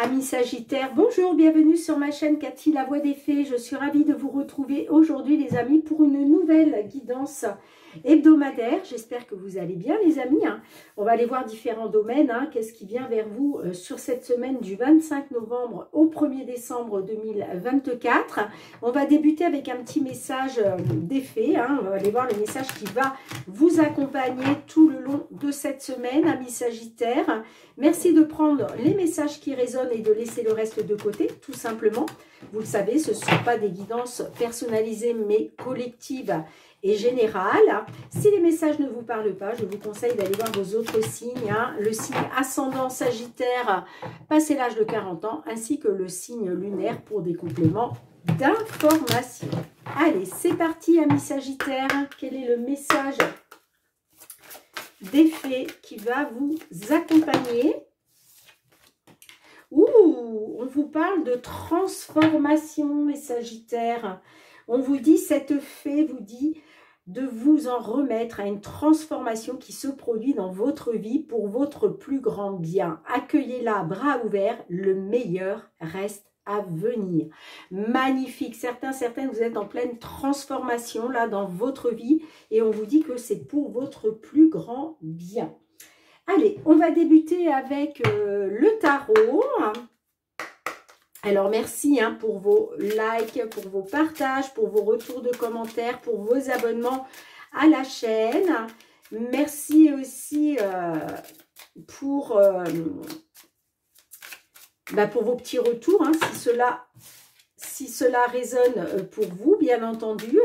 Amis Sagittaires, bonjour, bienvenue sur ma chaîne Cathy, la voix des fées. Je suis ravie de vous retrouver aujourd'hui les amis pour une nouvelle guidance hebdomadaire. J'espère que vous allez bien les amis. On va aller voir différents domaines. Qu'est-ce qui vient vers vous sur cette semaine du 25 novembre au 1er décembre 2024. On va débuter avec un petit message des fées. On va aller voir le message qui va vous accompagner tout le long de cette semaine, amis Sagittaires. Merci de prendre les messages qui résonnent et de laisser le reste de côté, tout simplement. Vous le savez, ce ne sont pas des guidances personnalisées, mais collectives et générales. Si les messages ne vous parlent pas, je vous conseille d'aller voir vos autres signes. Le signe ascendant Sagittaire, passé l'âge de 40 ans, ainsi que le signe lunaire pour des compléments d'information. Allez, c'est parti, amis Sagittaires. Quel est le message des fées qui va vous accompagner? On vous parle de transformation, les Sagittaires. On vous dit, cette fée vous dit de vous en remettre à une transformation qui se produit dans votre vie pour votre plus grand bien. Accueillez-la bras ouverts, le meilleur reste à venir. Magnifique. Certaines, vous êtes en pleine transformation là dans votre vie et on vous dit que c'est pour votre plus grand bien. Allez, on va débuter avec le tarot. Alors, merci pour vos likes, pour vos partages, pour vos retours de commentaires, pour vos abonnements à la chaîne. Merci aussi pour vos petits retours, si cela résonne pour vous, bien entendu.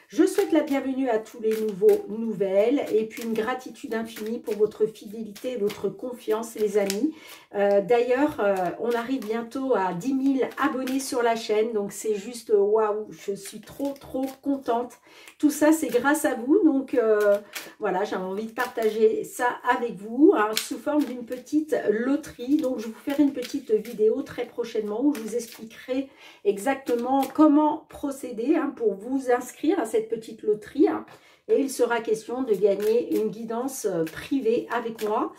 Je souhaite la bienvenue à tous les nouvelles et puis une gratitude infinie pour votre fidélité et votre confiance, les amis. D'ailleurs, on arrive bientôt à 10 000 abonnés sur la chaîne, donc c'est juste waouh, je suis trop contente. Tout ça, c'est grâce à vous, donc voilà, j'ai envie de partager ça avec vous sous forme d'une petite loterie. Donc, je vais vous faire une petite vidéo très prochainement où je vous expliquerai exactement comment procéder pour vous inscrire à cette petite loterie. Et il sera question de gagner une guidance privée avec moi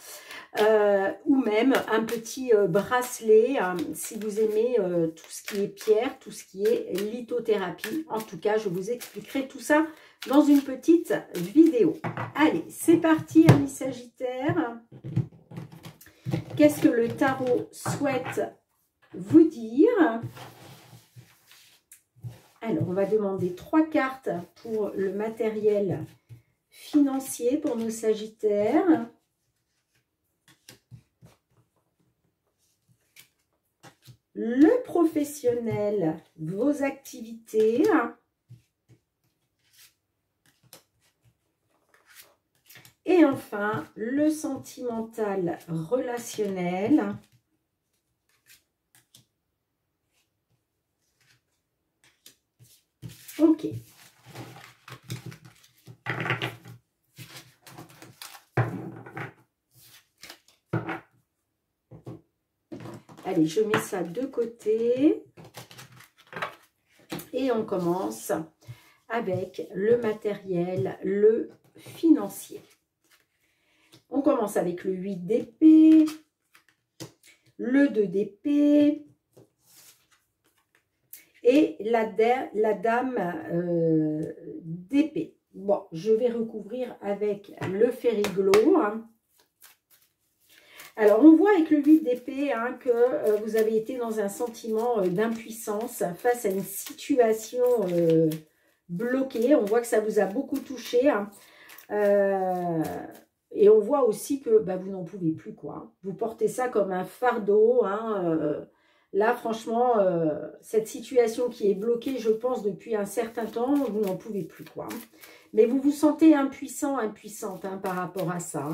ou même un petit bracelet si vous aimez tout ce qui est pierre, tout ce qui est lithothérapie. En tout cas, je vous expliquerai tout ça dans une petite vidéo. Allez, c'est parti, amis Sagittaires. Qu'est-ce que le tarot souhaite vous dire? Alors, on va demander 3 cartes pour le matériel financier pour nos Sagittaires. Le professionnel, vos activités. Et enfin, le sentimental relationnel. Ok. Allez, je mets ça de côté. Et on commence avec le matériel, le financier. On commence avec le 8 d'épée, le 2 d'épée et la dame d'épée. Bon, je vais recouvrir avec le Fériglow. Alors, on voit avec le 8 d'épée que vous avez été dans un sentiment d'impuissance face à une situation bloquée. On voit que ça vous a beaucoup touché. Et on voit aussi que vous n'en pouvez plus, quoi. Vous portez ça comme un fardeau. Là, franchement, cette situation qui est bloquée, je pense, depuis un certain temps, vous n'en pouvez plus, quoi. Mais vous vous sentez impuissant, impuissante par rapport à ça.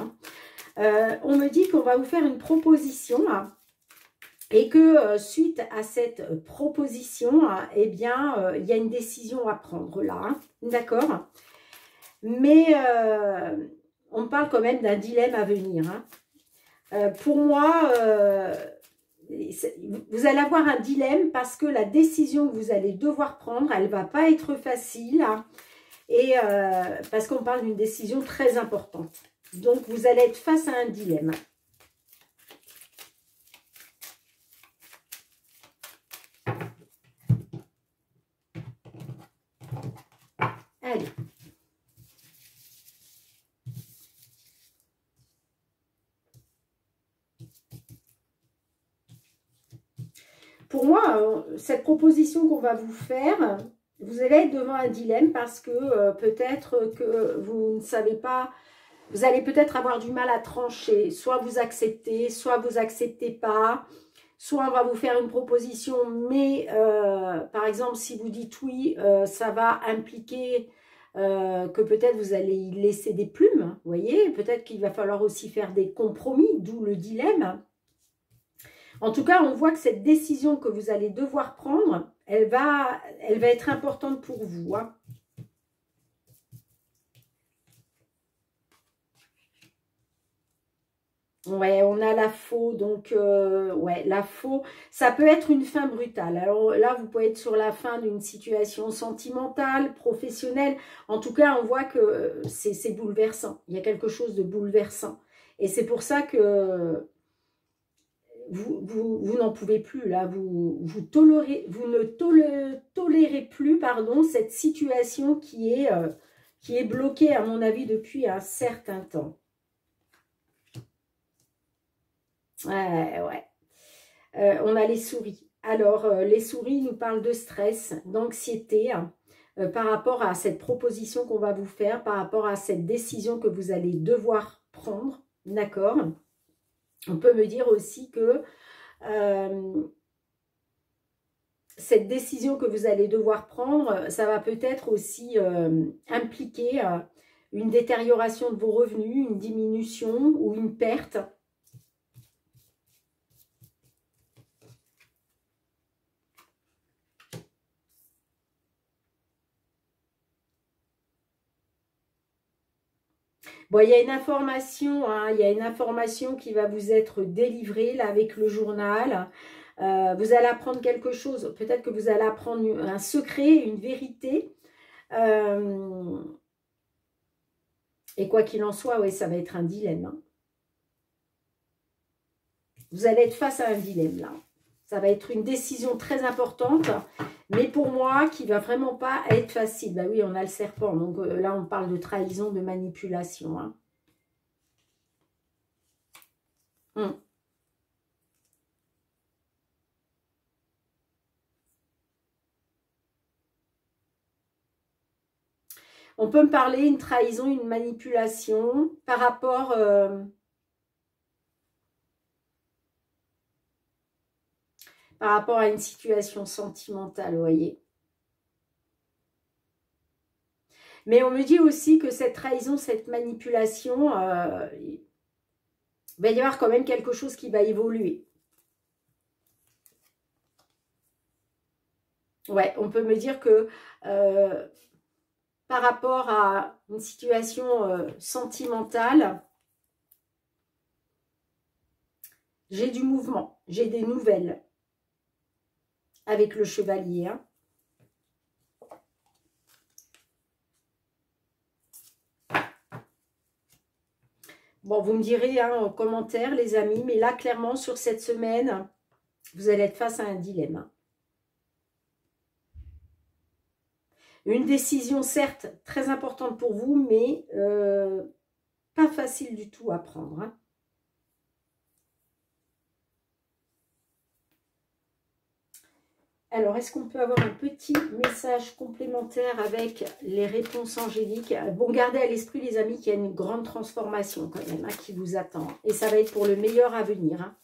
On me dit qu'on va vous faire une proposition et que suite à cette proposition, eh bien, il y a une décision à prendre là. D'accord? Mais on parle quand même d'un dilemme à venir. Pour moi, vous allez avoir un dilemme parce que la décision que vous allez devoir prendre, elle ne va pas être facile. Et parce qu'on parle d'une décision très importante. Donc, vous allez être face à un dilemme. Pour moi, cette proposition qu'on va vous faire, vous allez être devant un dilemme parce que peut-être que vous ne savez pas, vous allez peut-être avoir du mal à trancher. Soit vous acceptez pas. Soit on va vous faire une proposition, mais par exemple, si vous dites oui, ça va impliquer que peut-être vous allez y laisser des plumes, vous voyez. Peut-être qu'il va falloir aussi faire des compromis, d'où le dilemme. En tout cas, on voit que cette décision que vous allez devoir prendre, elle va être importante pour vous, hein. Ouais, on a la faux, donc ouais, la faux, ça peut être une fin brutale. Alors là, vous pouvez être sur la fin d'une situation sentimentale, professionnelle. En tout cas, on voit que c'est bouleversant. Il y a quelque chose de bouleversant. Et c'est pour ça que vous n'en pouvez plus, là. Vous ne tolérez plus, pardon, cette situation qui est bloquée, à mon avis, depuis un certain temps. Ouais. On a les souris. Alors, les souris nous parlent de stress, d'anxiété par rapport à cette proposition qu'on va vous faire, par rapport à cette décision que vous allez devoir prendre. D'accord? On peut me dire aussi que cette décision que vous allez devoir prendre, ça va peut-être aussi impliquer une détérioration de vos revenus, une diminution ou une perte. Bon, il y a une information, hein, il y a une information qui va vous être délivrée là avec le journal. Vous allez apprendre quelque chose, peut-être que vous allez apprendre un secret, une vérité. Et quoi qu'il en soit, oui, ça va être un dilemme, hein. Vous allez être face à un dilemme là. Ça va être une décision très importante, mais pour moi, qui va vraiment pas être facile. Bah oui, on a le serpent, donc là, on parle de trahison, de manipulation, hein. On peut me parler une trahison, une manipulation par rapport à une situation sentimentale, vous voyez. Mais on me dit aussi que cette trahison, cette manipulation, il va y avoir quand même quelque chose qui va évoluer. Ouais, on peut me dire que par rapport à une situation sentimentale, j'ai du mouvement, j'ai des nouvelles avec le chevalier, hein. Bon, vous me direz hein, en commentaire, les amis, mais là, clairement, sur cette semaine, vous allez être face à un dilemme, hein. Une décision, certes, très importante pour vous, mais pas facile du tout à prendre, hein. Alors, est-ce qu'on peut avoir un petit message complémentaire avec les réponses angéliques? Bon, gardez à l'esprit, les amis, qu'il y a une grande transformation quand même hein, qui vous attend. Et ça va être pour le meilleur à venir, hein.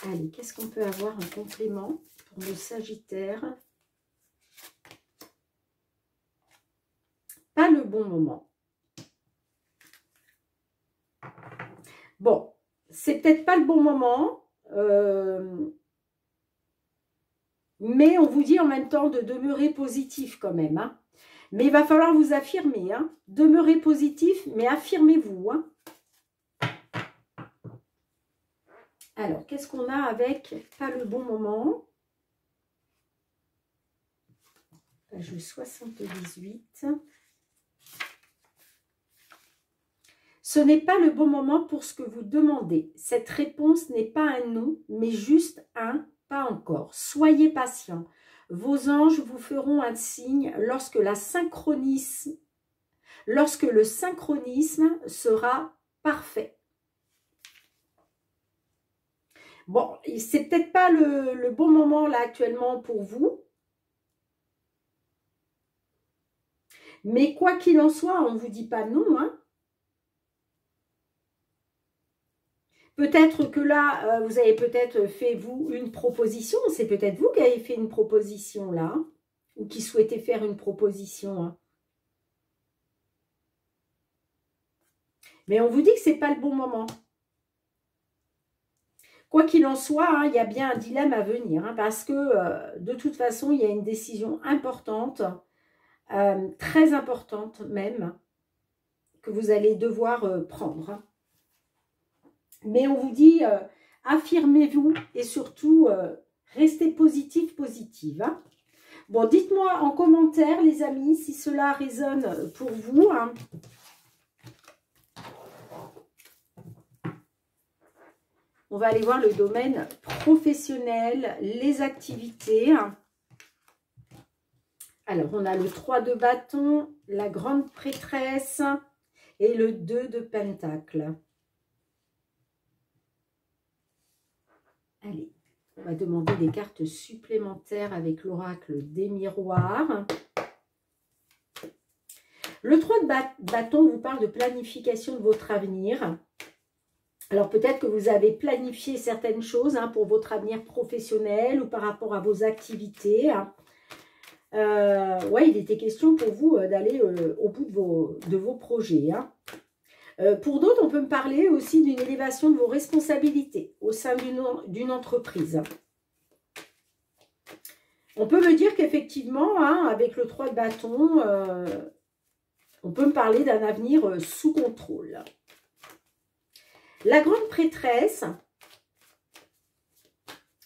Allez, qu'est-ce qu'on peut avoir en complément pour le Sagittaire? Pas le bon moment. Bon, c'est peut-être pas le bon moment, mais on vous dit en même temps de demeurer positif quand même, hein. Mais il va falloir vous affirmer, hein. Demeurez positif, mais affirmez-vous, hein. Alors, qu'est-ce qu'on a avec pas le bon moment? Page 78. Ce n'est pas le bon moment pour ce que vous demandez. Cette réponse n'est pas un non, mais juste un pas encore. Soyez patient. Vos anges vous feront un signe lorsque la synchronie lorsque le synchronisme sera parfait. Bon, c'est peut-être pas le bon moment là actuellement pour vous. Mais quoi qu'il en soit, on ne vous dit pas non, hein. Peut-être que là, vous avez peut-être fait, vous, une proposition. C'est peut-être vous qui avez fait une proposition, là. Ou qui souhaitez faire une proposition. Hein. Mais on vous dit que ce n'est pas le bon moment. Quoi qu'il en soit, hein, il y a bien un dilemme à venir. Hein, parce que, de toute façon, il y a une décision importante, très importante même, que vous allez devoir prendre. Hein. Mais on vous dit, affirmez-vous et surtout, restez positif, positive. Hein. Bon, dites-moi en commentaire, les amis, si cela résonne pour vous. Hein. On va aller voir le domaine professionnel, les activités. Hein. Alors, on a le 3 de bâton, la grande prêtresse et le 2 de pentacle. Allez, on va demander des cartes supplémentaires avec l'oracle des miroirs. Le 3 de bâton vous parle de planification de votre avenir. Alors peut-être que vous avez planifié certaines choses hein, pour votre avenir professionnel ou par rapport à vos activités. Ouais, il était question pour vous d'aller au bout de vos projets. Hein. Pour d'autres, on peut me parler aussi d'une élévation de vos responsabilités au sein d'une entreprise. On peut me dire qu'effectivement, hein, avec le 3 de bâton, on peut me parler d'un avenir sous contrôle. La grande prêtresse,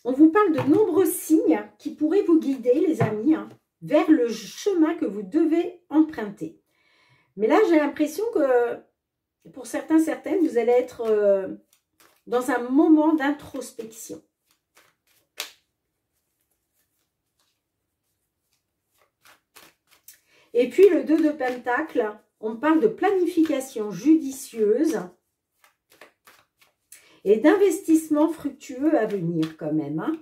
on vous parle de nombreux signes qui pourraient vous guider, les amis, hein, vers le chemin que vous devez emprunter. Mais là, j'ai l'impression que pour certains, certaines, vous allez être dans un moment d'introspection. Et puis le 2 de pentacle, on parle de planification judicieuse et d'investissement fructueux à venir quand même. Hein.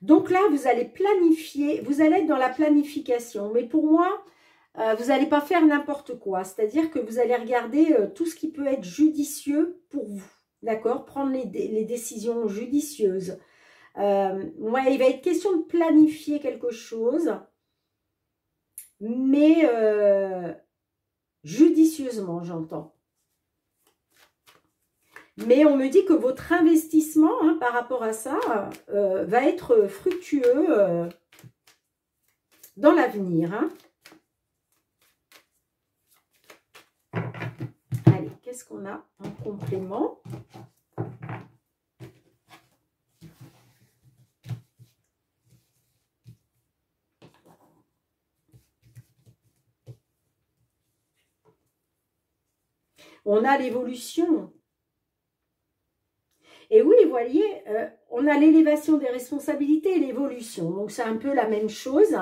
Donc là, vous allez planifier, vous allez être dans la planification. Mais pour moi, vous n'allez pas faire n'importe quoi. C'est-à-dire que vous allez regarder tout ce qui peut être judicieux pour vous. D'accord? Prendre les décisions judicieuses. Ouais, il va être question de planifier quelque chose. Mais judicieusement, j'entends. Mais on me dit que votre investissement hein, par rapport à ça va être fructueux dans l'avenir. Hein. Allez, qu'est-ce qu'on a en complément? On a l'évolution. Et oui, vous voyez, on a l'élévation des responsabilités et l'évolution. Donc, c'est un peu la même chose.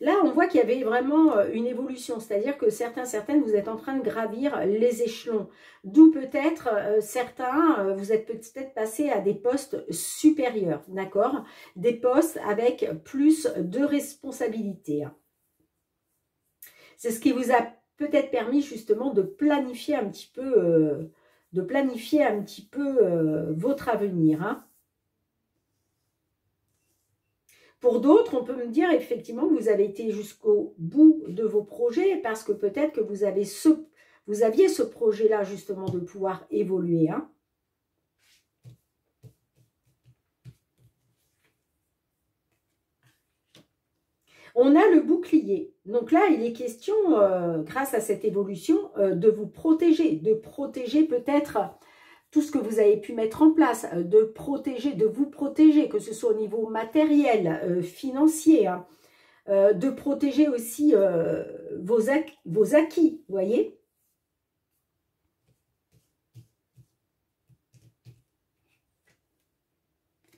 Là, on voit qu'il y avait vraiment une évolution. C'est-à-dire que certaines, vous êtes en train de gravir les échelons. D'où peut-être certains, vous êtes peut-être passés à des postes supérieurs, d'accord? Des postes avec plus de responsabilités. C'est ce qui vous a peut-être permis justement de planifier un petit peu... votre avenir. Hein. Pour d'autres, on peut me dire effectivement que vous avez été jusqu'au bout de vos projets parce que peut-être que vous aviez ce projet-là justement de pouvoir évoluer. Hein. On a le bouclier. Donc là, il est question, grâce à cette évolution, de vous protéger. De protéger peut-être tout ce que vous avez pu mettre en place. De vous protéger, que ce soit au niveau matériel, financier. Hein, de protéger aussi vos acquis, vous voyez.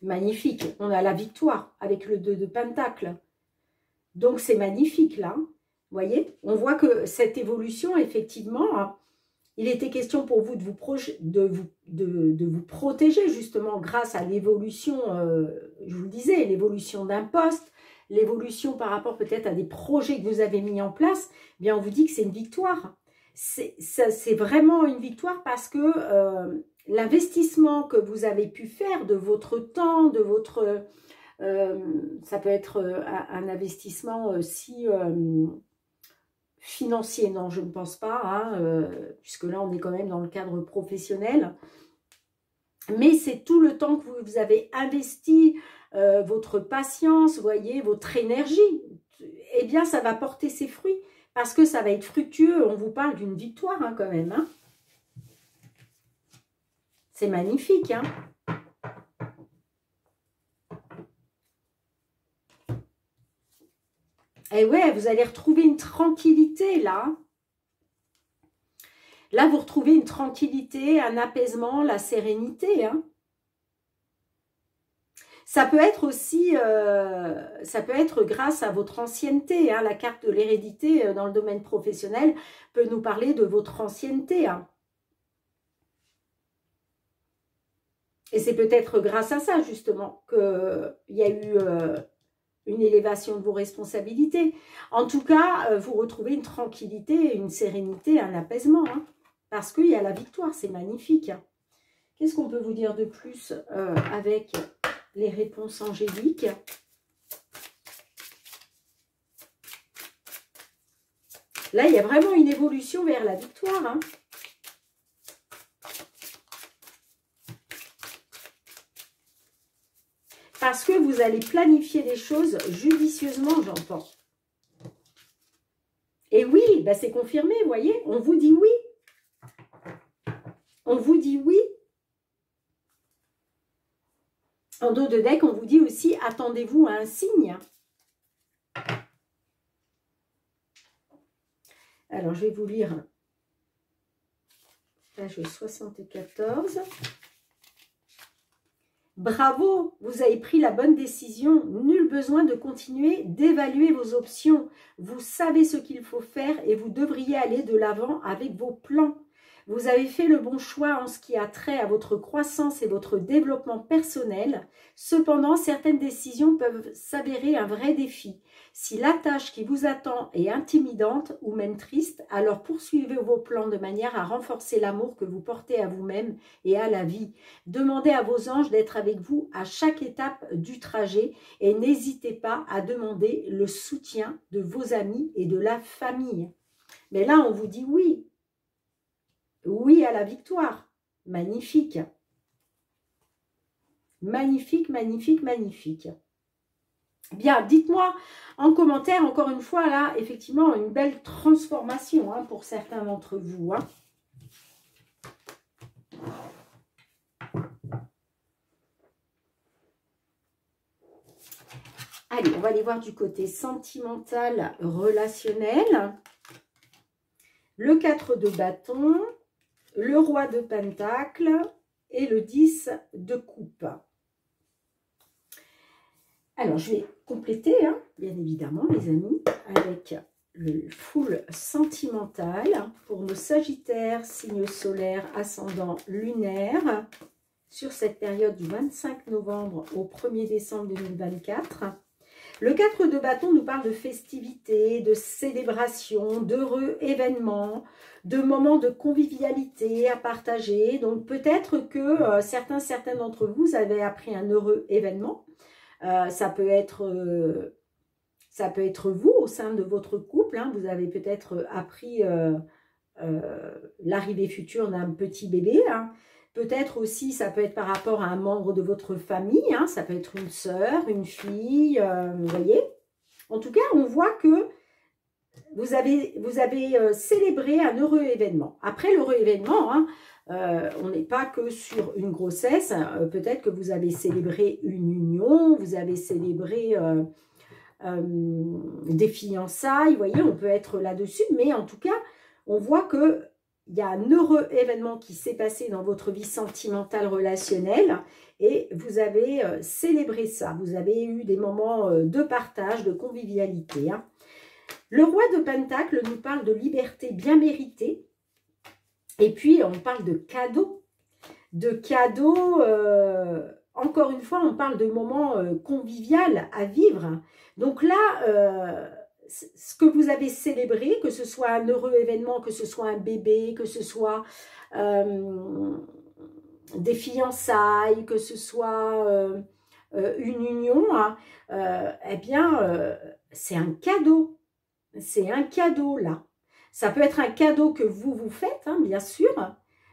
Magnifique. On a la victoire avec le 2 de pentacle. Donc, c'est magnifique, là. Vous voyez, on voit que cette évolution, effectivement, hein, il était question pour vous de vous protéger justement grâce à l'évolution, je vous le disais, l'évolution d'un poste, l'évolution par rapport peut-être à des projets que vous avez mis en place. Eh bien, on vous dit que c'est une victoire. C'est vraiment une victoire parce que l'investissement que vous avez pu faire de votre temps, de votre... ça peut être un investissement aussi... financier, non, je ne pense pas, hein, puisque là, on est quand même dans le cadre professionnel. Mais c'est tout le temps que vous avez investi, votre patience, vous voyez, votre énergie. Eh bien, ça va porter ses fruits, parce que ça va être fructueux. On vous parle d'une victoire, hein, quand même. Hein. C'est magnifique, hein. Et ouais, vous allez retrouver une tranquillité, là. Là, vous retrouvez une tranquillité, un apaisement, la sérénité. Hein. Ça peut être aussi, ça peut être grâce à votre ancienneté. Hein. La carte de l'hérédité dans le domaine professionnel peut nous parler de votre ancienneté. Hein. Et c'est peut-être grâce à ça, justement, qu'il y a eu... une élévation de vos responsabilités. En tout cas, vous retrouvez une tranquillité, une sérénité, un apaisement. Hein, parce qu'il y a la victoire, c'est magnifique. Hein. Qu'est-ce qu'on peut vous dire de plus avec les réponses angéliques? Là, il y a vraiment une évolution vers la victoire. Hein. Parce que vous allez planifier les choses judicieusement, j'entends. Et oui, bah c'est confirmé, vous voyez, on vous dit oui. On vous dit oui. En dos de deck, on vous dit aussi, attendez-vous à un signe. Alors, je vais vous lire page 74. Bravo, vous avez pris la bonne décision. Nul besoin de continuer d'évaluer vos options. Vous savez ce qu'il faut faire et vous devriez aller de l'avant avec vos plans. Vous avez fait le bon choix en ce qui a trait à votre croissance et votre développement personnel. Cependant, certaines décisions peuvent s'avérer un vrai défi. Si la tâche qui vous attend est intimidante ou même triste, alors poursuivez vos plans de manière à renforcer l'amour que vous portez à vous-même et à la vie. Demandez à vos anges d'être avec vous à chaque étape du trajet et n'hésitez pas à demander le soutien de vos amis et de la famille. Mais là, on vous dit oui. Oui à la victoire. Magnifique. Magnifique, magnifique, magnifique. Bien, dites-moi en commentaire, encore une fois, là, effectivement, une belle transformation hein, pour certains d'entre vous. Hein. Allez, on va aller voir du côté sentimental, relationnel. Le 4 de bâton, le roi de pentacle et le 10 de coupe. Alors, je vais compléter, hein, bien évidemment, les amis, avec le full sentimental pour nos sagittaires, signes solaires, ascendant lunaire, sur cette période du 25 novembre au 1er décembre 2024. Le 4 de bâton nous parle de festivités, de célébrations, d'heureux événements, de moments de convivialité à partager. Donc, peut-être que certains d'entre vous avez appris un heureux événement. Ça peut être vous au sein de votre couple. Hein, vous avez peut-être appris l'arrivée future d'un petit bébé. Hein. Peut-être aussi, ça peut être par rapport à un membre de votre famille. Hein, ça peut être une sœur, une fille, vous voyez. En tout cas, on voit que vous avez célébré un heureux événement. Après l'heureux événement, hein, on n'est pas que sur une grossesse. Peut-être que vous avez célébré une union, vous avez célébré des fiançailles. Vous voyez, on peut être là-dessus. Mais en tout cas, on voit que il y a un heureux événement qui s'est passé dans votre vie sentimentale relationnelle et vous avez célébré ça. Vous avez eu des moments de partage, de convivialité. Hein. Le roi de Pentacle nous parle de liberté bien méritée. Et puis, on parle de cadeaux. De cadeaux, encore une fois, on parle de moments convivial à vivre. Donc là, ce que vous avez célébré, que ce soit un heureux événement, que ce soit un bébé, que ce soit des fiançailles, que ce soit une union, hein, eh bien, c'est un cadeau. C'est un cadeau, là. Ça peut être un cadeau que vous faites, hein, bien sûr.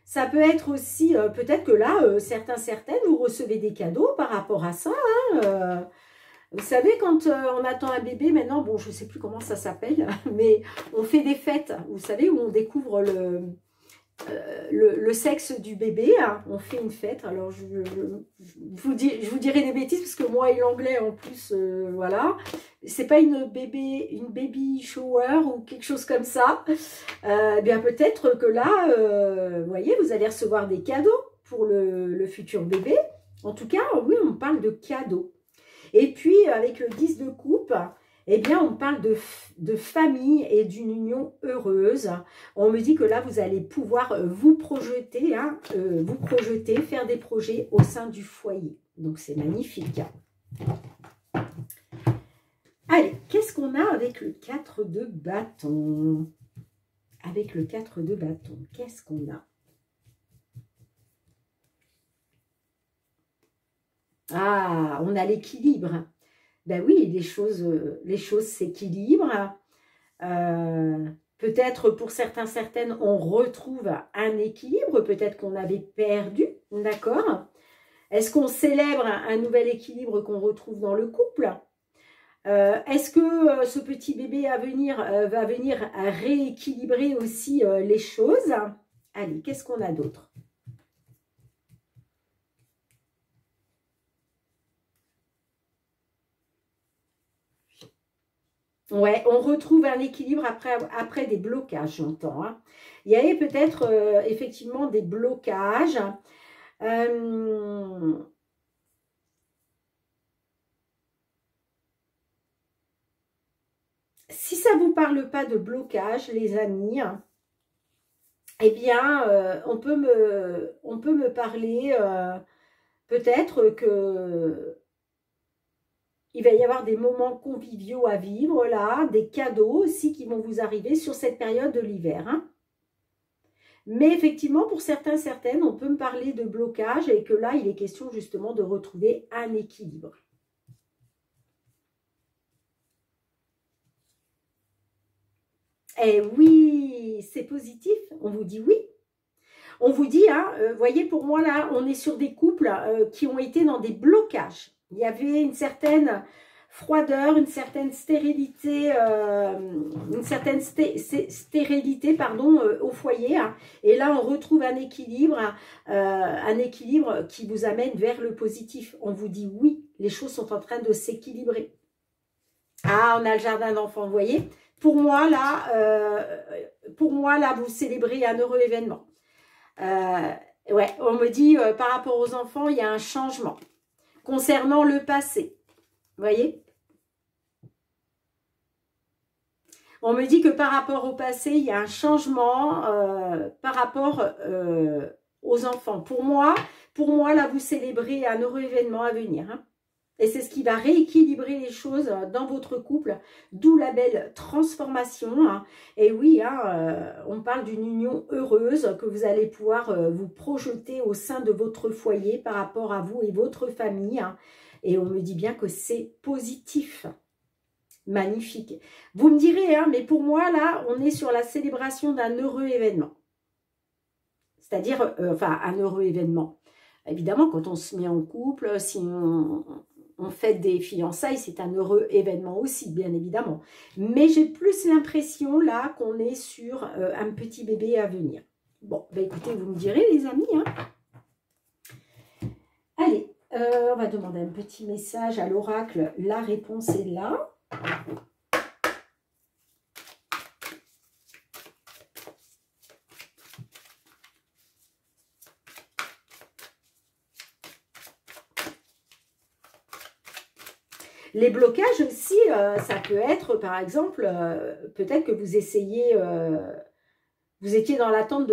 Ça peut être aussi, peut-être que là, certaines, vous recevez des cadeaux par rapport à ça. Hein, vous savez, quand on attend un bébé, maintenant, bon, je ne sais plus comment ça s'appelle, mais on fait des fêtes, vous savez, où on découvre le sexe du bébé, hein. On fait une fête. Alors, je vous dirai des bêtises, parce que moi et l'anglais, en plus, voilà. C'est pas une baby shower ou quelque chose comme ça. Bien, peut-être que là, vous voyez, vous allez recevoir des cadeaux pour le futur bébé. En tout cas, oui, on parle de cadeaux. Et puis, avec le 10 de coupe, eh bien, on parle de famille et d'une union heureuse. On me dit que là, vous allez pouvoir vous projeter, hein, faire des projets au sein du foyer. Donc, c'est magnifique. Allez, qu'est-ce qu'on a avec le 4 de bâton? Avec le 4 de bâton, qu'est-ce qu'on a? Ah, on a l'équilibre. Ben oui, les choses s'équilibrent. Peut-être pour certaines, on retrouve un équilibre. Peut-être qu'on avait perdu, d'accord? Est-ce qu'on célèbre un nouvel équilibre qu'on retrouve dans le couple? Est-ce que ce petit bébé à venir va venir à rééquilibrer aussi les choses? Allez, qu'est-ce qu'on a d'autre? Ouais, on retrouve un équilibre après des blocages, j'entends. Hein. Il y avait peut-être effectivement des blocages. Si ça ne vous parle pas de blocage, les amis, eh bien, on peut me parler peut-être que il va y avoir des moments conviviaux à vivre, là, des cadeaux aussi qui vont vous arriver sur cette période de l'hiver. Hein. Mais effectivement, pour certaines, on peut me parler de blocage et que là, il est question justement de retrouver un équilibre. Eh oui, c'est positif, on vous dit oui. On vous dit, hein, voyez, pour moi, là, on est sur des couples qui ont été dans des blocages. Il y avait une certaine froideur, une certaine stérilité, pardon, au foyer. Hein. Et là, on retrouve un équilibre qui vous amène vers le positif. On vous dit oui, les choses sont en train de s'équilibrer. Ah, on a le jardin d'enfants, vous voyez. Pour moi, là, vous célébrez un heureux événement. Ouais, on me dit, par rapport aux enfants, il y a un changement. Concernant le passé, vous voyez? On me dit que par rapport au passé, il y a un changement par rapport aux enfants. Pour moi, là, vous célébrez un heureux événement à venir. Hein. Et c'est ce qui va rééquilibrer les choses dans votre couple, d'où la belle transformation. Hein. Et oui, hein, on parle d'une union heureuse que vous allez pouvoir vous projeter au sein de votre foyer par rapport à vous et votre famille. Hein. Et on me dit bien que c'est positif. Magnifique. Vous me direz, hein, mais pour moi, là, on est sur la célébration d'un heureux événement. C'est-à-dire, enfin, un heureux événement. Évidemment, quand on se met en couple, si on fait des fiançailles, c'est un heureux événement aussi, bien évidemment. Mais j'ai plus l'impression, là, qu'on est sur un petit bébé à venir. Bon, bah écoutez, vous me direz, les amis. Hein. Allez, on va demander un petit message à l'oracle. La réponse est là. Les blocages aussi, ça peut être, par exemple, peut-être que vous essayez, vous étiez dans l'attente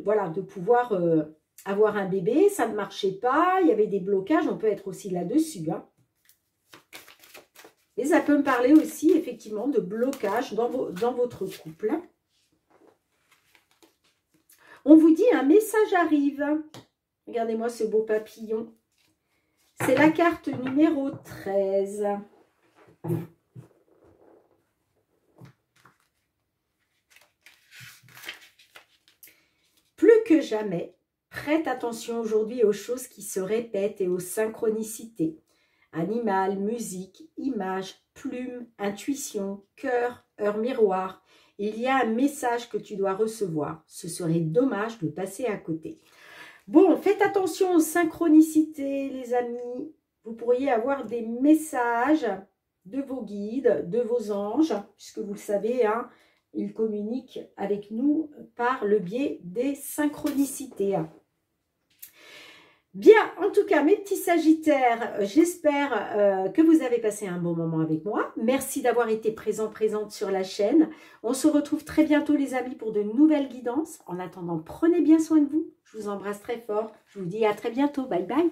voilà, de pouvoir avoir un bébé, ça ne marchait pas, il y avait des blocages, on peut être aussi là-dessus. Hein. Et ça peut me parler aussi, effectivement, de blocage dans votre couple. On vous dit, un message arrive. Regardez-moi ce beau papillon. C'est la carte numéro 13. Plus que jamais, prête attention aujourd'hui aux choses qui se répètent et aux synchronicités. Animal, musique, image, plume, intuition, cœur, heure miroir. Il y a un message que tu dois recevoir. Ce serait dommage de passer à côté. Bon, faites attention aux synchronicités, les amis. Vous pourriez avoir des messages de vos guides, de vos anges, puisque vous le savez, hein, ils communiquent avec nous par le biais des synchronicités. Bien, en tout cas, mes petits sagittaires, j'espère que vous avez passé un bon moment avec moi. Merci d'avoir été présente sur la chaîne. On se retrouve très bientôt, les amis, pour de nouvelles guidances. En attendant, prenez bien soin de vous. Je vous embrasse très fort. Je vous dis à très bientôt. Bye bye.